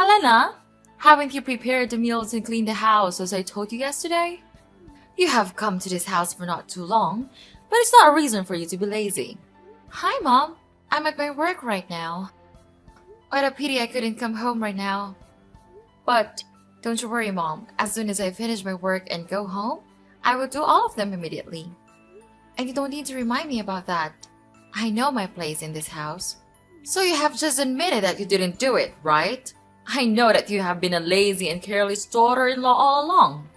Helena, haven't you prepared the meals and cleaned the house as I told you yesterday? You have come to this house for not too long, but it's not a reason for you to be lazy. Hi, Mom. I'm at my work right now. What a pity I couldn't come home right now. But don't you worry, Mom. As soon as I finish my work and go home, I will do all of them immediately. And you don't need to remind me about that. I know my place in this house. So you have just admitted that you didn't do it, right? I know that you have been a lazy and careless daughter-in-law all along.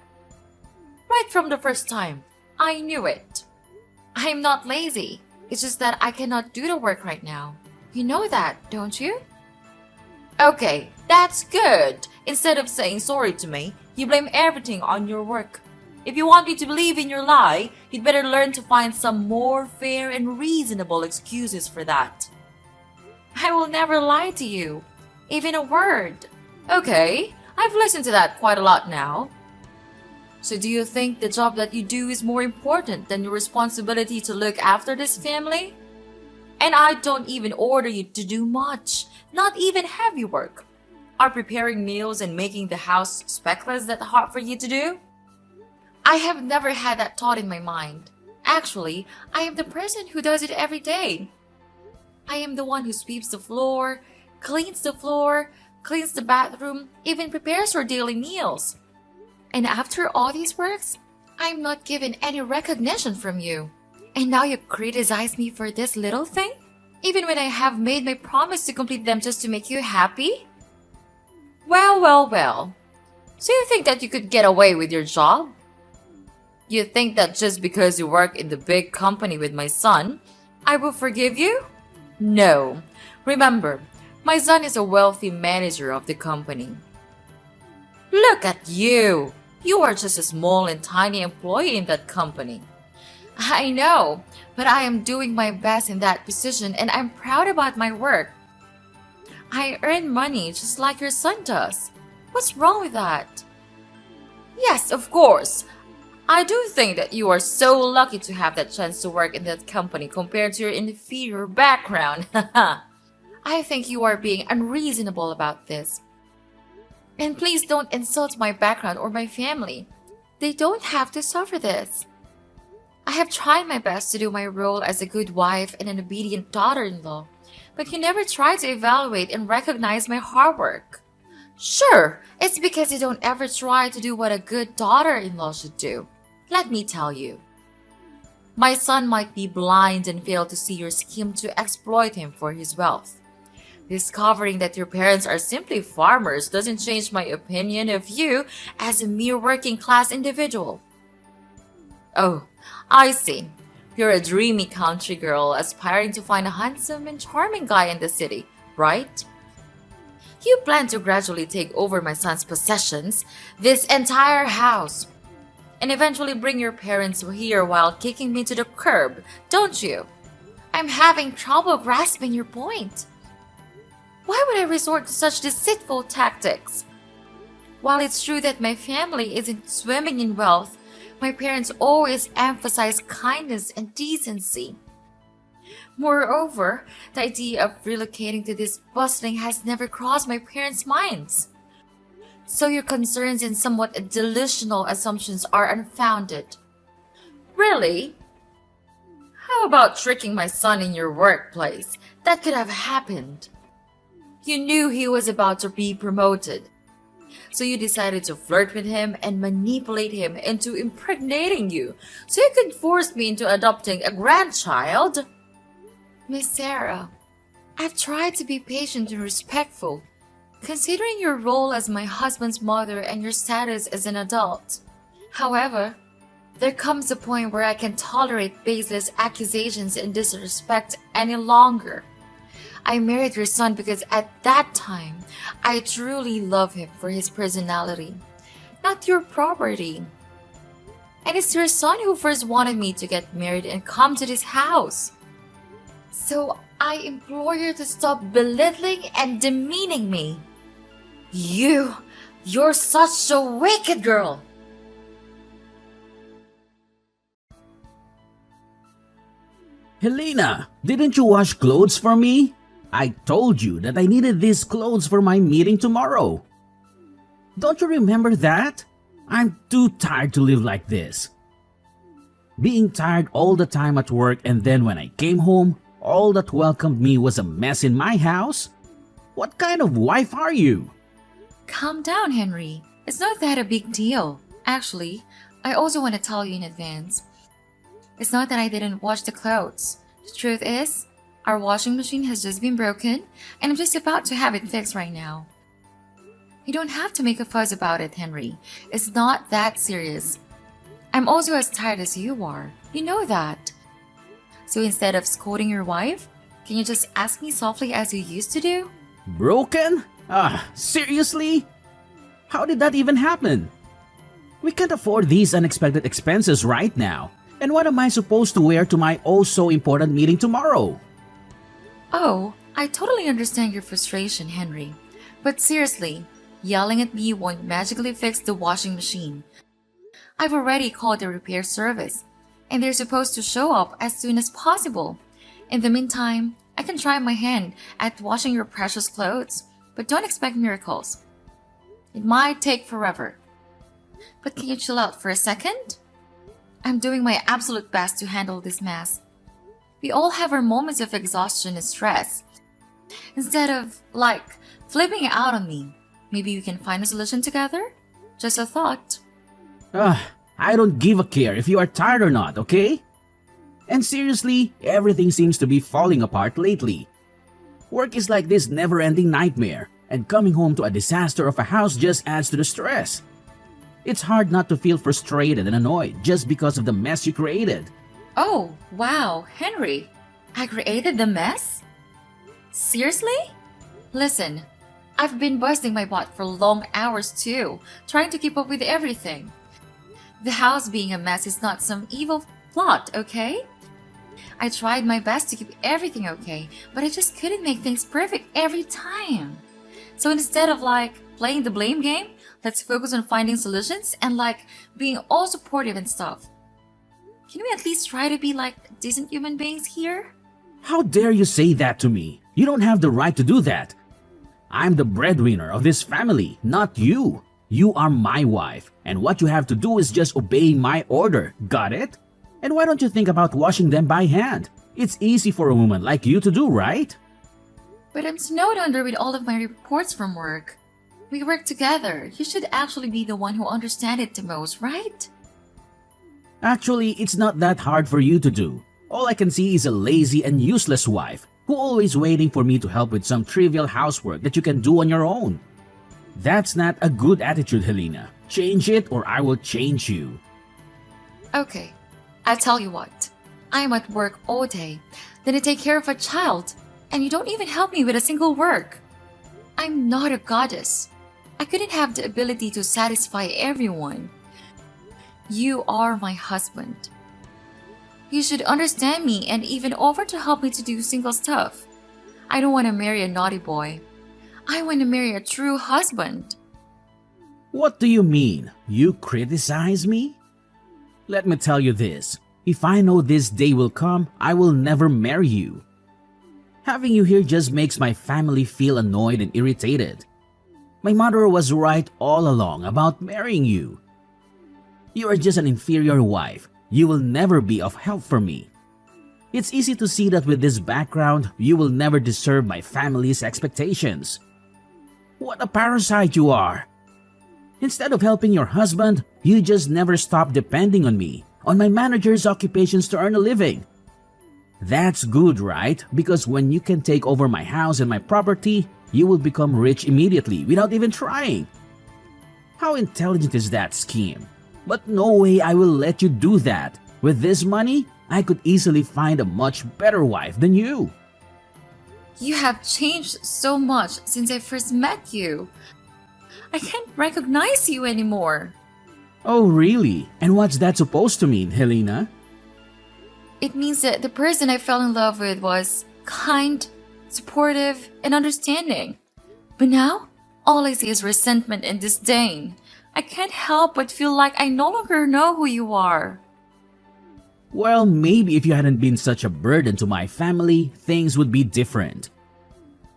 Right from the first time, I knew it. I'm not lazy. It's just that I cannot do the work right now. You know that, don't you? Okay, that's good. Instead of saying sorry to me, you blame everything on your work. If you want me to believe in your lie, you'd better learn to find some more fair and reasonable excuses for that. I will never lie to you, even a word. Okay, I've listened to that quite a lot now. So do you think the job that you do is more important than your responsibility to look after this family? And I don't even order you to do much, not even heavy work. Are preparing meals and making the house speckless that hard for you to do? I have never had that thought in my mind. Actually, I am the person who does it every day. I am the one who sweeps the floor, cleans the bathroom, even prepares your daily meals. And after all these works, I'm not given any recognition from you. And now you criticize me for this little thing? Even when I have made my promise to complete them just to make you happy? Well. So you think that you could get away with your job? You think that just because you work in the big company with my son, I will forgive you? No. Remember, my son is a wealthy manager of the company. Look at you! You are just a small and tiny employee in that company. I know, but I am doing my best in that position and I'm proud about my work. I earn money just like your son does. What's wrong with that? Yes, of course. I do think that you are so lucky to have that chance to work in that company compared to your inferior background. I think you are being unreasonable about this. And please don't insult my background or my family. They don't have to suffer this. I have tried my best to do my role as a good wife and an obedient daughter-in-law, but you never try to evaluate and recognize my hard work. Sure, it's because you don't ever try to do what a good daughter-in-law should do. Let me tell you. My son might be blind and fail to see your scheme to exploit him for his wealth. Discovering that your parents are simply farmers doesn't change my opinion of you as a mere working-class individual. Oh, I see. You're a dreamy country girl aspiring to find a handsome and charming guy in the city, right? You plan to gradually take over my son's possessions, this entire house, and eventually bring your parents here while kicking me to the curb, don't you? I'm having trouble grasping your point. Why would I resort to such deceitful tactics? While it's true that my family isn't swimming in wealth, my parents always emphasize kindness and decency. Moreover, the idea of relocating to this bustling has never crossed my parents' minds. So your concerns and somewhat delusional assumptions are unfounded. Really? How about tricking my son in your workplace? That could have happened. You knew he was about to be promoted. So you decided to flirt with him and manipulate him into impregnating you so you could force me into adopting a grandchild? Miss Sarah, I've tried to be patient and respectful, considering your role as my husband's mother and your status as an adult. However, there comes a point where I can tolerate baseless accusations and disrespect any longer. I married your son because at that time, I truly love him for his personality, not your property. And it's your son who first wanted me to get married and come to this house. So I implore you to stop belittling and demeaning me. You're such a wicked girl. Helena, didn't you wash clothes for me? I told you that I needed these clothes for my meeting tomorrow. Don't you remember that? I'm too tired to live like this. Being tired all the time at work, and then when I came home, all that welcomed me was a mess in my house? What kind of wife are you? Calm down, Henry. It's not that a big deal. Actually, I also want to tell you in advance. It's not that I didn't wash the clothes. The truth is, our washing machine has just been broken, and I'm just about to have it fixed right now. You don't have to make a fuss about it, Henry. It's not that serious. I'm also as tired as you are. You know that. So instead of scolding your wife, can you just ask me softly as you used to do? Broken? Seriously? How did that even happen? We can't afford these unexpected expenses right now. And what am I supposed to wear to my oh-so important meeting tomorrow? Oh, I totally understand your frustration, Henry. But seriously, yelling at me won't magically fix the washing machine. I've already called the repair service, and they're supposed to show up as soon as possible. In the meantime, I can try my hand at washing your precious clothes, but don't expect miracles. It might take forever. But can you chill out for a second? I'm doing my absolute best to handle this mess. We all have our moments of exhaustion and stress. Instead of, flipping out on me, maybe we can find a solution together? Just a thought. I don't give a care if you are tired or not, okay? And seriously, everything seems to be falling apart lately. Work is like this never-ending nightmare, and coming home to a disaster of a house just adds to the stress. It's hard not to feel frustrated and annoyed just because of the mess you created. Oh, wow, Henry. I created the mess? Seriously? Listen, I've been busting my butt for long hours too, trying to keep up with everything. The house being a mess is not some evil plot, okay? I tried my best to keep everything okay, but I just couldn't make things perfect every time. So instead of playing the blame game, let's focus on finding solutions and being all supportive and stuff. Can we at least try to be decent human beings here? How dare you say that to me? You don't have the right to do that. I'm the breadwinner of this family, not you. You are my wife, and what you have to do is just obey my order. Got it? And why don't you think about washing them by hand? It's easy for a woman like you to do, right? But I'm snowed under with all of my reports from work. We work together. You should actually be the one who understands it the most, right? Actually, it's not that hard for you to do. All I can see is a lazy and useless wife who always waiting for me to help with some trivial housework that you can do on your own. That's not a good attitude, Helena. Change it or I will change you. Okay, I'll tell you what. I'm at work all day, then I take care of a child, and you don't even help me with a single work. I'm not a goddess. I couldn't have the ability to satisfy everyone. You are my husband. You should understand me and even offer to help me to do single stuff. I don't want to marry a naughty boy. I want to marry a true husband. What do you mean? You criticize me? Let me tell you this. If I know this day will come, I will never marry you. Having you here just makes my family feel annoyed and irritated. My mother was right all along about marrying you. You are just an inferior wife. You will never be of help for me. It's easy to see that with this background, you will never deserve my family's expectations. What a parasite you are! Instead of helping your husband, you just never stop depending on me, on my manager's occupations to earn a living. That's good, right? Because when you can take over my house and my property, you will become rich immediately without even trying. How intelligent is that scheme? But no way I will let you do that. With this money, I could easily find a much better wife than you. You have changed so much since I first met you. I can't recognize you anymore. Oh, really? And what's that supposed to mean, Helena? It means that the person I fell in love with was kind, supportive, and understanding. But now, all I see is resentment and disdain. I can't help but feel like I no longer know who you are. Well, maybe if you hadn't been such a burden to my family, things would be different.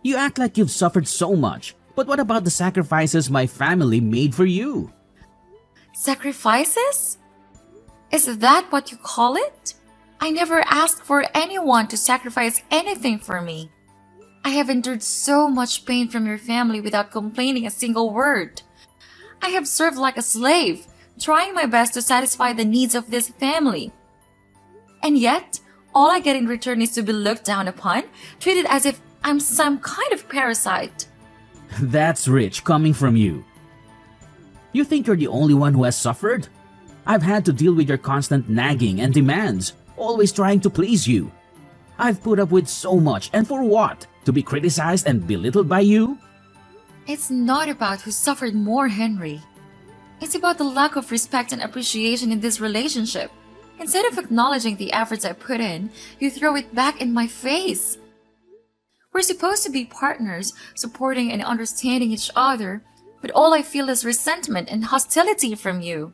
You act like you've suffered so much, but what about the sacrifices my family made for you? Sacrifices? Is that what you call it? I never asked for anyone to sacrifice anything for me. I have endured so much pain from your family without complaining a single word. I have served like a slave, trying my best to satisfy the needs of this family. And yet, all I get in return is to be looked down upon, treated as if I'm some kind of parasite. That's rich coming from you. You think you're the only one who has suffered? I've had to deal with your constant nagging and demands, always trying to please you. I've put up with so much, and for what? To be criticized and belittled by you? It's not about who suffered more, Henry. It's about the lack of respect and appreciation in this relationship. Instead of acknowledging the efforts I put in, you throw it back in my face. We're supposed to be partners, supporting and understanding each other, but all I feel is resentment and hostility from you.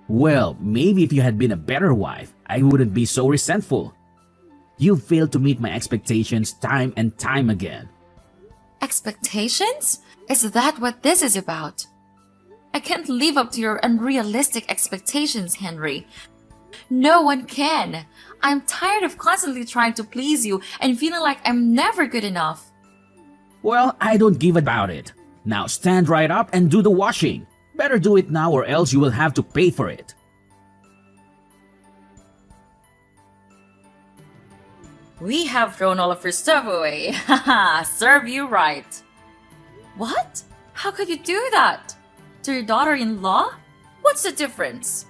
Well, maybe if you had been a better wife, I wouldn't be so resentful. You failed to meet my expectations time and time again. Expectations? Is that what this is about? I can't live up to your unrealistic expectations, Henry. No one can. I'm tired of constantly trying to please you and feeling like I'm never good enough. Well, I don't give about it. Now stand right up and do the washing. Better do it now or else you will have to pay for it. We have thrown all of your stuff away. Haha, serve you right. What? How could you do that? To your daughter-in-law? What's the difference?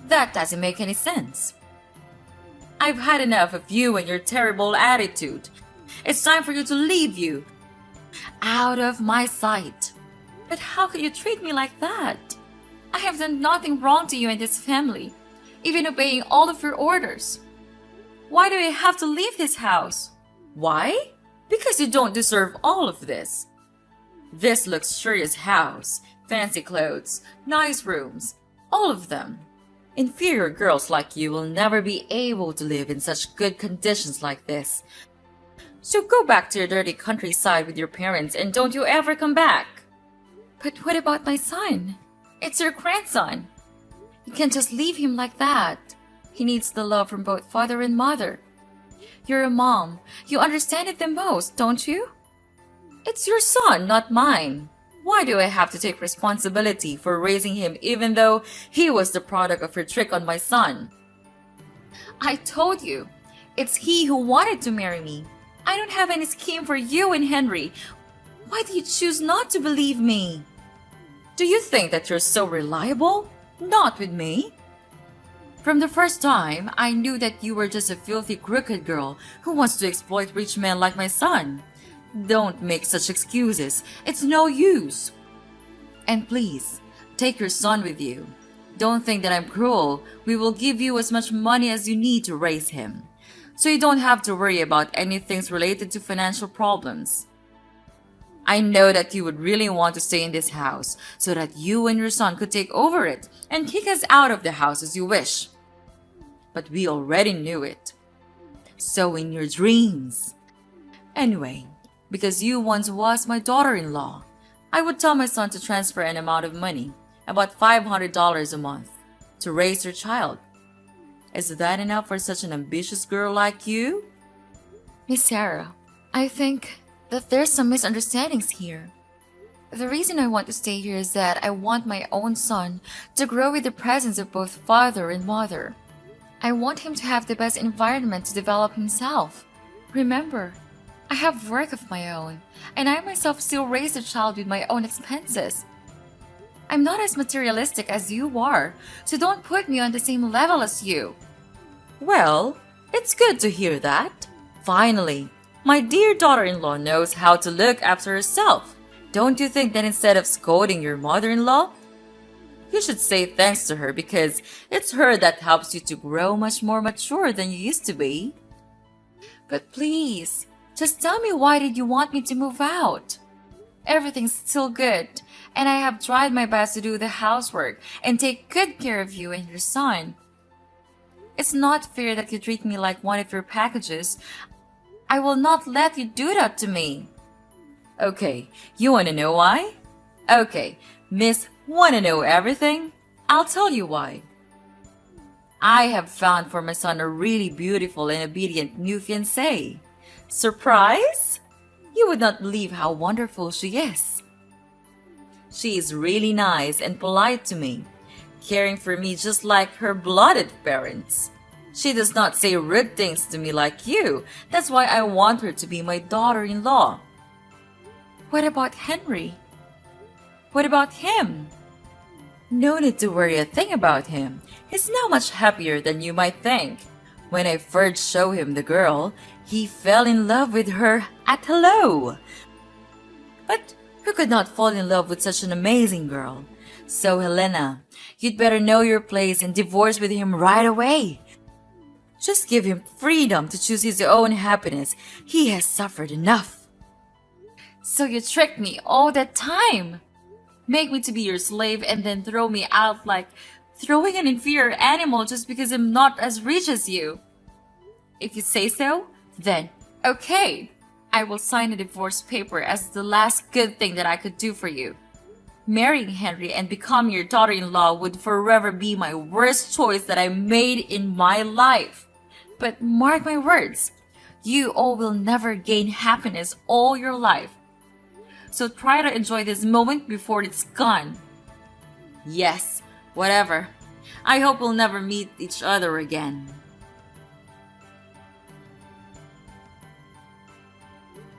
That doesn't make any sense. I've had enough of you and your terrible attitude. It's time for you to leave you. Out of my sight. But how could you treat me like that? I have done nothing wrong to you and this family, even obeying all of your orders. Why do I have to leave this house? Why? Because you don't deserve all of this. This luxurious house, fancy clothes, nice rooms, all of them. Inferior girls like you will never be able to live in such good conditions like this. So go back to your dirty countryside with your parents and don't you ever come back. But what about my son? It's your grandson. You can't just leave him like that. He needs the love from both father and mother. You're a mom. You understand it the most, don't you? It's your son, not mine. Why do I have to take responsibility for raising him even though he was the product of your trick on my son? I told you, it's he who wanted to marry me. I don't have any scheme for you and Henry. Why do you choose not to believe me? Do you think that you're so reliable? Not with me. From the first time, I knew that you were just a filthy, crooked girl who wants to exploit rich men like my son. Don't make such excuses. It's no use. And please, take your son with you. Don't think that I'm cruel. We will give you as much money as you need to raise him, so you don't have to worry about anything related to financial problems. I know that you would really want to stay in this house so that you and your son could take over it and kick us out of the house as you wish. But we already knew it. So in your dreams. Anyway, because you once was my daughter-in-law, I would tell my son to transfer an amount of money, about $500 a month, to raise your child. Is that enough for such an ambitious girl like you? Miss Sarah, I think that there's some misunderstandings here. The reason I want to stay here is that I want my own son to grow with the presence of both father and mother. I want him to have the best environment to develop himself. Remember, I have work of my own, and I myself still raise the child with my own expenses. I'm not as materialistic as you are, so don't put me on the same level as you. Well, it's good to hear that. Finally, my dear daughter-in-law knows how to look after herself. Don't you think that instead of scolding your mother-in-law, you should say thanks to her because it's her that helps you to grow much more mature than you used to be? But please, just tell me, why did you want me to move out? Everything's still good, and I have tried my best to do the housework and take good care of you and your son. It's not fair that you treat me like one of your packages. I will not let you do that to me. Okay, you wanna know why? Okay, Miss Wanna Know Everything? I'll tell you why. I have found for my son a really beautiful and obedient new fiancée. Surprise? You would not believe how wonderful she is. She is really nice and polite to me, caring for me just like her blooded parents. She does not say rude things to me like you. That's why I want her to be my daughter-in-law. What about Henry? What about him? No need to worry a thing about him. He's now much happier than you might think. When I first showed him the girl, he fell in love with her at hello. But who could not fall in love with such an amazing girl? So Helena, you'd better know your place and divorce with him right away. Just give him freedom to choose his own happiness. He has suffered enough. So you tricked me all that time. Make me to be your slave and then throw me out like throwing an inferior animal just because I'm not as rich as you. If you say so, then okay. I will sign a divorce paper as the last good thing that I could do for you. Marrying Henry and becoming your daughter-in-law would forever be my worst choice that I made in my life. But mark my words, you all will never gain happiness all your life. So try to enjoy this moment before it's gone. Yes, whatever. I hope we'll never meet each other again.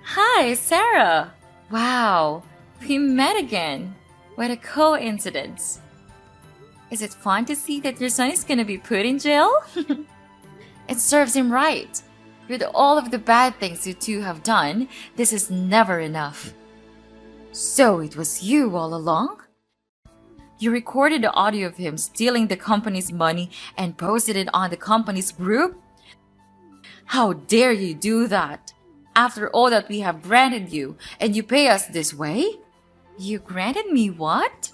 Hi, Sarah. Wow, we met again. What a coincidence. Is it fun to see that your son is gonna be put in jail? It serves him right. With all of the bad things you two have done, this is never enough. So it was you all along? You recorded the audio of him stealing the company's money and posted it on the company's group? How dare you do that? After all that we have granted you, and you pay us this way? You granted me what?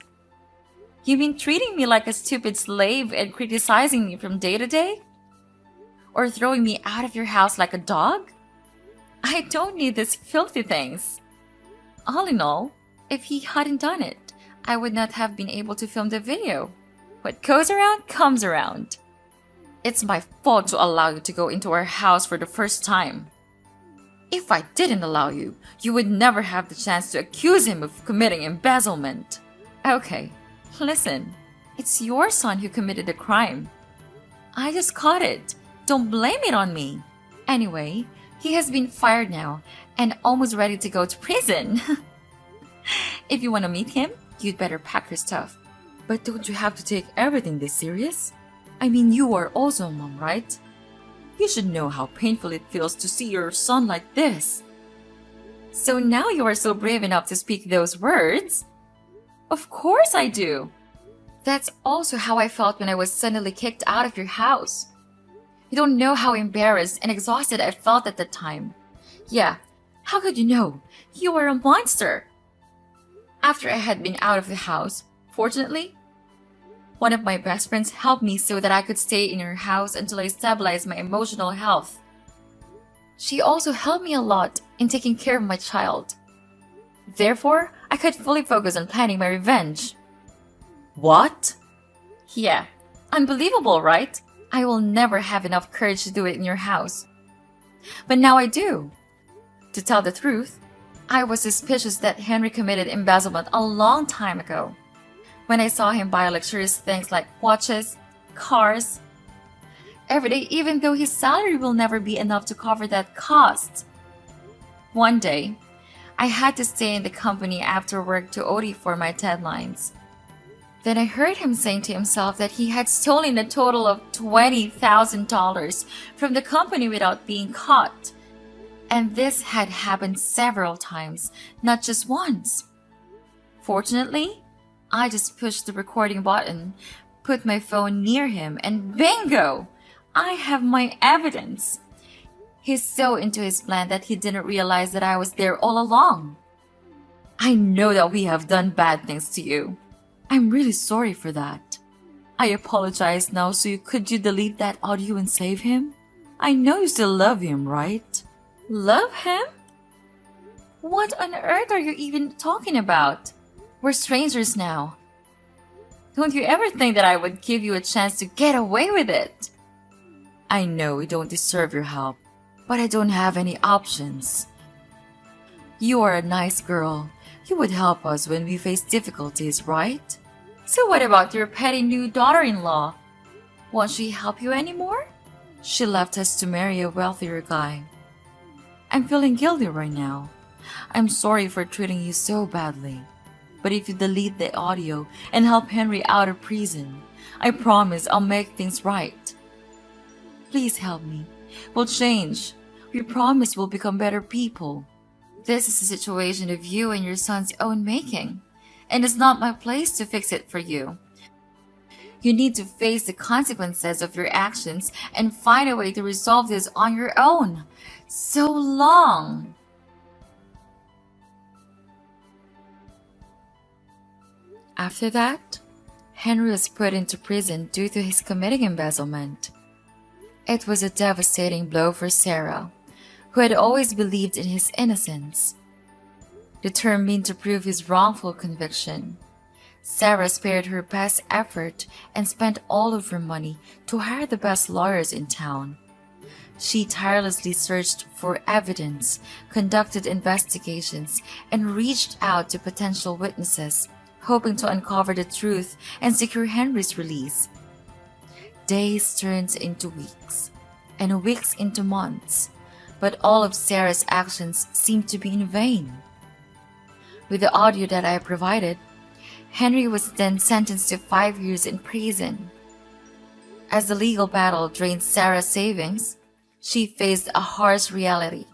You mean treating me like a stupid slave and criticizing me from day to day? Or throwing me out of your house like a dog? I don't need these filthy things. All in all, if he hadn't done it, I would not have been able to film the video. What goes around comes around. It's my fault to allow you to go into our house for the first time. If I didn't allow you, you would never have the chance to accuse him of committing embezzlement. Okay, listen, it's your son who committed the crime. I just caught it. Don't blame it on me. Anyway, he has been fired now and almost ready to go to prison. If you want to meet him, you'd better pack your stuff. But don't you have to take everything this serious? I mean, you are also a mom, right? You should know how painful it feels to see your son like this. So now you are so brave enough to speak those words? Of course I do. That's also how I felt when I was suddenly kicked out of your house. You don't know how embarrassed and exhausted I felt at the time. Yeah, how could you know? You are a monster. After I had been out of the house, fortunately, one of my best friends helped me so that I could stay in her house until I stabilized my emotional health. She also helped me a lot in taking care of my child. Therefore, I could fully focus on planning my revenge. What? Yeah, unbelievable, right? I will never have enough courage to do it in your house. But now I do. To tell the truth, I was suspicious that Henry committed embezzlement a long time ago. When I saw him buy luxurious things like watches, cars, every day, even though his salary will never be enough to cover that cost. One day, I had to stay in the company after work to OT for my deadlines. Then I heard him saying to himself that he had stolen a total of $20,000 from the company without being caught. And this had happened several times, not just once. Fortunately, I just pushed the recording button, put my phone near him, and bingo! I have my evidence. He's so into his plan that he didn't realize that I was there all along. I know that we have done bad things to you. I'm really sorry for that. I apologize now, so could you delete that audio and save him? I know you still love him, right? Love him? What on earth are you even talking about? We're strangers now. Don't you ever think that I would give you a chance to get away with it? I know we don't deserve your help, but I don't have any options. You are a nice girl. You would help us when we face difficulties, right? So what about your petty new daughter-in-law? Won't she help you anymore? She left us to marry a wealthier guy. I'm feeling guilty right now. I'm sorry for treating you so badly. But if you delete the audio and help Henry out of prison, I promise I'll make things right. Please help me. We'll change. We promise we'll become better people. This is a situation of you and your son's own making, and it's not my place to fix it for you. You need to face the consequences of your actions and find a way to resolve this on your own. So long! After that, Henry was put into prison due to his committing embezzlement. It was a devastating blow for Sarah, who had always believed in his innocence. Determined to prove his wrongful conviction, Sarah spared her best effort and spent all of her money to hire the best lawyers in town. She tirelessly searched for evidence, conducted investigations, and reached out to potential witnesses, hoping to uncover the truth and secure Henry's release. Days turned into weeks, and weeks into months, but all of Sarah's actions seemed to be in vain. With the audio that I provided, Henry was then sentenced to 5 years in prison. As the legal battle drained Sarah's savings, she faced a harsh reality.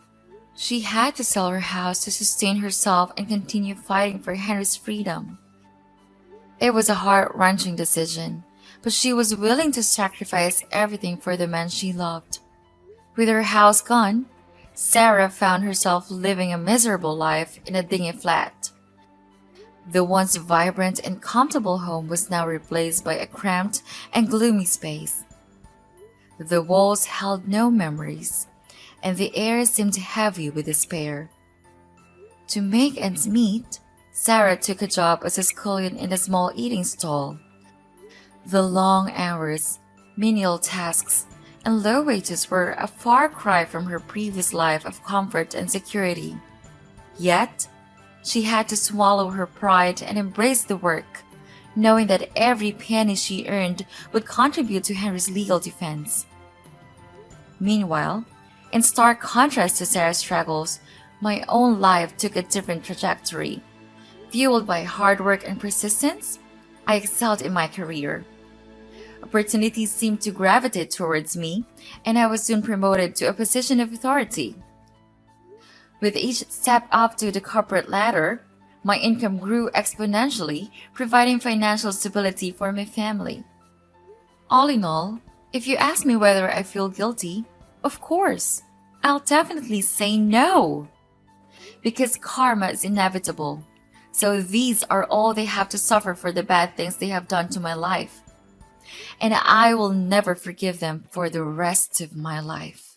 She had to sell her house to sustain herself and continue fighting for Henry's freedom. It was a heart-wrenching decision, but she was willing to sacrifice everything for the man she loved. With her house gone, Sarah found herself living a miserable life in a dingy flat. The once vibrant and comfortable home was now replaced by a cramped and gloomy space. The walls held no memories, and the air seemed heavy with despair. To make ends meet, Sarah took a job as a scullion in a small eating stall. The long hours, menial tasks, and low wages were a far cry from her previous life of comfort and security. Yet, she had to swallow her pride and embrace the work, knowing that every penny she earned would contribute to Henry's legal defense. Meanwhile, in stark contrast to Sarah's struggles, my own life took a different trajectory. Fueled by hard work and persistence, I excelled in my career. Opportunities seemed to gravitate towards me, and I was soon promoted to a position of authority. With each step up to the corporate ladder, my income grew exponentially, providing financial stability for my family. All in all, if you ask me whether I feel guilty, of course, I'll definitely say no. Because karma is inevitable. So these are all they have to suffer for the bad things they have done to my life. And I will never forgive them for the rest of my life.